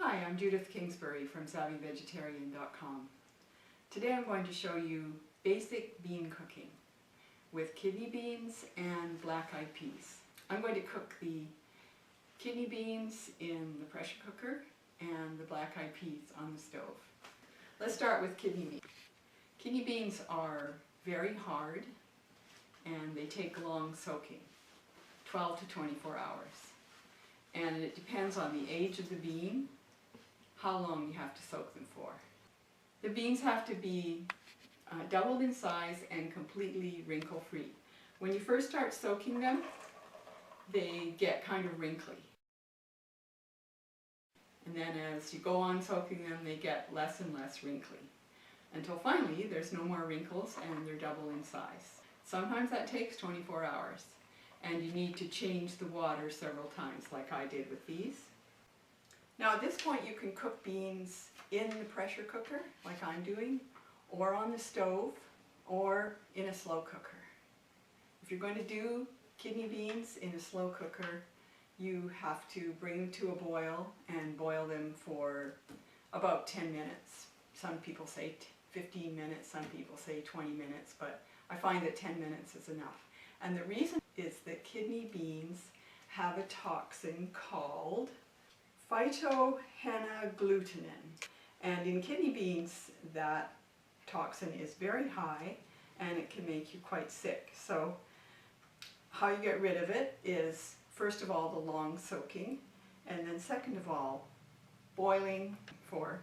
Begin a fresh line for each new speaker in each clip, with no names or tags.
Hi, I'm Judith Kingsbury from SavvyVegetarian.com. Today I'm going to show you basic bean cooking with kidney beans and black-eyed peas. I'm going to cook the kidney beans in the pressure cooker and the black-eyed peas on the stove. Let's start with kidney beans. Kidney beans are very hard and they take long soaking, 12 to 24 hours. And it depends on the age of the bean, how long you have to soak them for. The beans have to be doubled in size and completely wrinkle-free. When you first start soaking them, they get kind of wrinkly. And then as you go on soaking them, they get less and less wrinkly. Until finally, there's no more wrinkles and they're double in size. Sometimes that takes 24 hours. And you need to change the water several times, like I did with these. Now at this point you can cook beans in the pressure cooker, like I'm doing, or on the stove, or in a slow cooker. If you're going to do kidney beans in a slow cooker, you have to bring them to a boil and boil them for about 10 minutes. Some people say 15 minutes, some people say 20 minutes, but I find that 10 minutes is enough. And the reason is that kidney beans have a toxin called phytohennagglutenin. And in kidney beans, that toxin is very high and it can make you quite sick. So how you get rid of it is, first of all, the long soaking, and then second of all, boiling for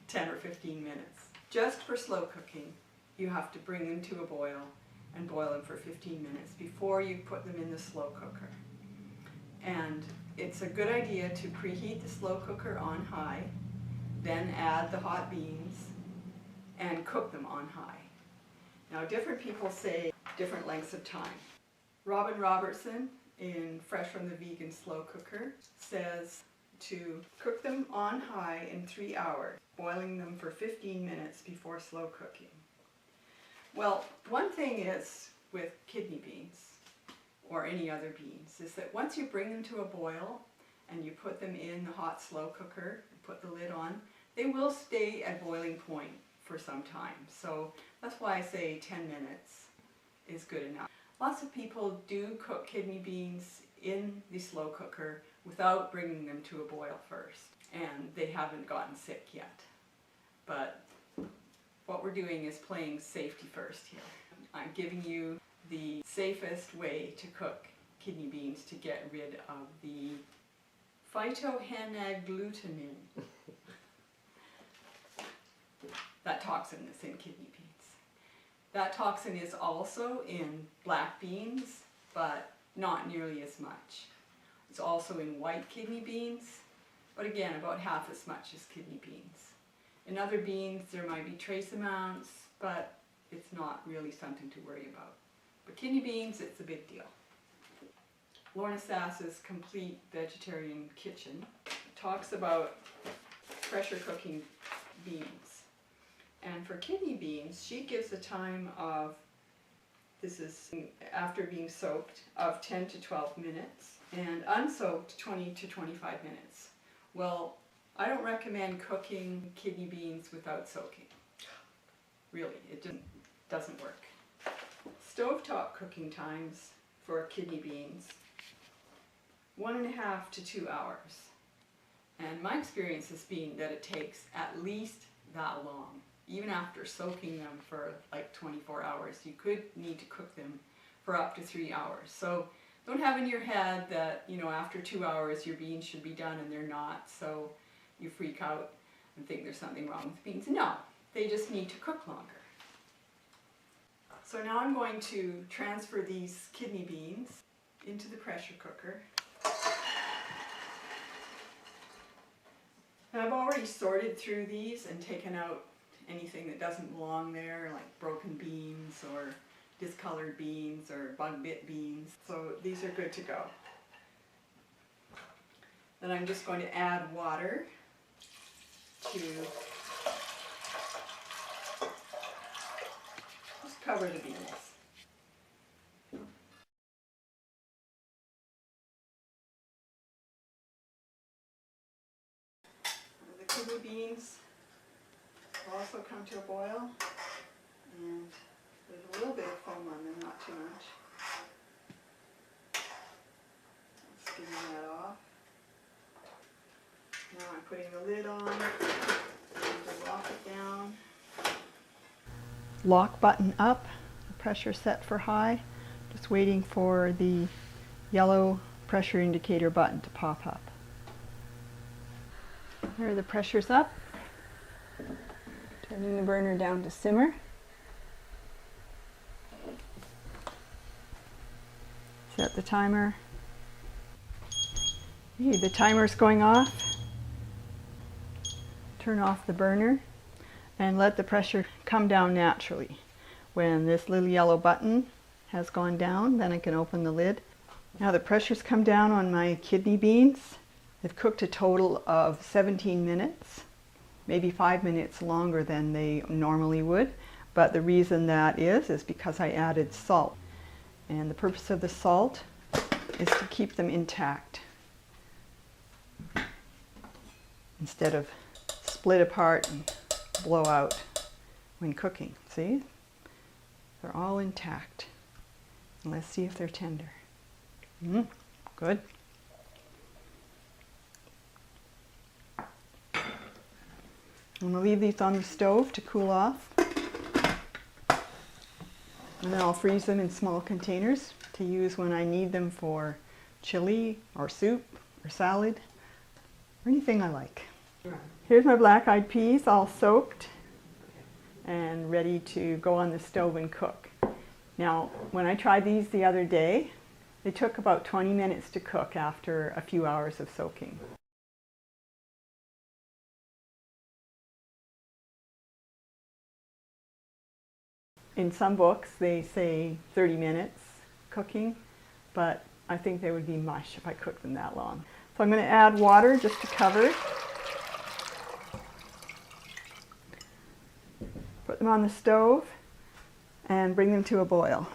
10 or 15 minutes. Just for slow cooking, you have to bring them to a boil and boil them for 15 minutes before you put them in the slow cooker. And it's a good idea to preheat the slow cooker on high, then add the hot beans and cook them on high. Now different people say different lengths of time. Robertson in Fresh from the Vegan Slowcooker says to cook them on high in 3 hours, boiling them for 15 minutes before slow cooking. Well, one thing is with kidney beans, or any other beans, is that once you bring them to a boil and you put them in the hot slow cooker and put the lid on, they will stay at boiling point for some time. So that's why I say 10 minutes is good enough. Lots of people do cook kidney beans in the slow cooker without bringing them to a boil first, and they haven't gotten sick yet. But what we're doing is playing safety first here. I'm giving you the safest way to cook kidney beans to get rid of the phytohennagglutenin, that toxin that's in kidney beans. That toxin is also in black beans, but not nearly as much. It's also in white kidney beans, but again about half as much as kidney beans. In other beans there might be trace amounts, but it's not really something to worry about. But kidney beans, it's a big deal. Lorna Sass's Complete Vegetarian Kitchen talks about pressure cooking beans. And for kidney beans, she gives a time of, this is after being soaked, of 10 to 12 minutes, and unsoaked 20 to 25 minutes. Well, I don't recommend cooking kidney beans without soaking. Really, it doesn't work. Stovetop cooking times for kidney beans, 1.5 to 2 hours. And my experience has been that it takes at least that long. Even after soaking them for like 24 hours, you could need to cook them for up to 3 hours. So don't have in your head that, you know, after 2 hours your beans should be done and they're not, so you freak out and think there's something wrong with beans. No, they just need to cook longer. So now I'm going to transfer these kidney beans into the pressure cooker. And I've already sorted through these and taken out anything that doesn't belong there, like broken beans or discolored beans or bug bit beans. So these are good to go. Then I'm just going to add water to just cover the beans. will also come to a boil, and there's a little bit of foam on them, not too much. Skim that off. Now I'm putting the lid on and lock it down. Lock button up, the pressure set for high. Just waiting for the yellow pressure indicator button to pop up. There, the pressure's up. Turning the burner down to simmer. Set the timer. Okay, the timer's going off. Turn off the burner and let the pressure come down naturally. When this little yellow button has gone down, then I can open the lid. Now the pressure's come down on my kidney beans. They've cooked a total of 17 minutes, maybe 5 minutes longer than they normally would. But the reason that is because I added salt. And the purpose of the salt is to keep them intact, instead of split apart and blow out when cooking. See? They're all intact. And let's see if they're tender. Good. I'm going to leave these on the stove to cool off. And then I'll freeze them in small containers to use when I need them for chili or soup or salad or anything I like. Here's my black-eyed peas all soaked and ready to go on the stove and cook. Now, when I tried these the other day, they took about 20 minutes to cook after a few hours of soaking. In some books they say 30 minutes cooking, but I think they would be mush if I cooked them that long. So I'm going to add water just to cover. Put them on the stove and bring them to a boil.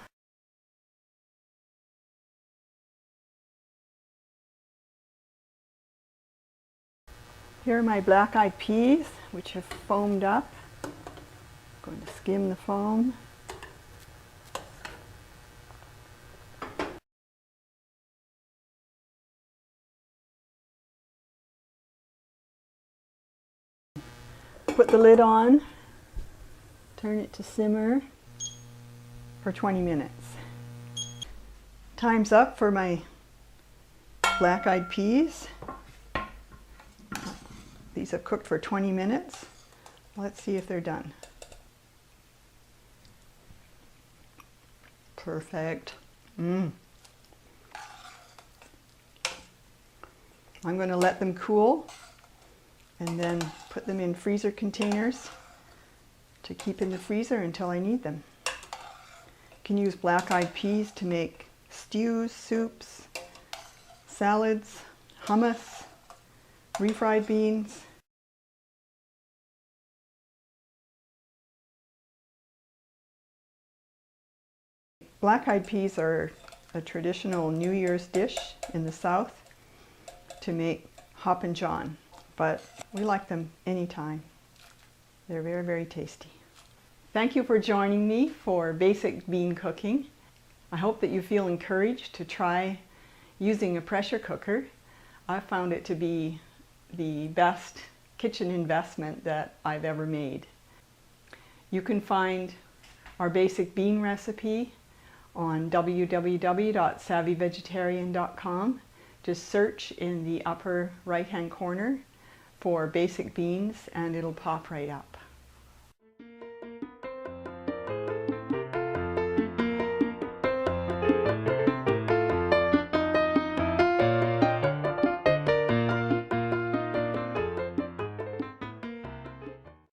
Here are my black-eyed peas, which have foamed up. I'm going to skim the foam. Put the lid on, turn it to simmer for 20 minutes. Time's up for my black-eyed peas. These have cooked for 20 minutes. Let's see if they're done. Perfect. I'm going to let them cool and then put them in freezer containers to keep in the freezer until I need them. You can use black-eyed peas to make stews, soups, salads, hummus, refried beans. Black-eyed peas are a traditional New Year's dish in the South to make Hoppin John, but we like them anytime. They're very, very tasty. Thank you for joining me for basic bean cooking. I hope that you feel encouraged to try using a pressure cooker. I found it to be the best kitchen investment that I've ever made. You can find our basic bean recipe on www.savvyvegetarian.com. Just search in the upper right-hand corner for basic beans and it'll pop right up.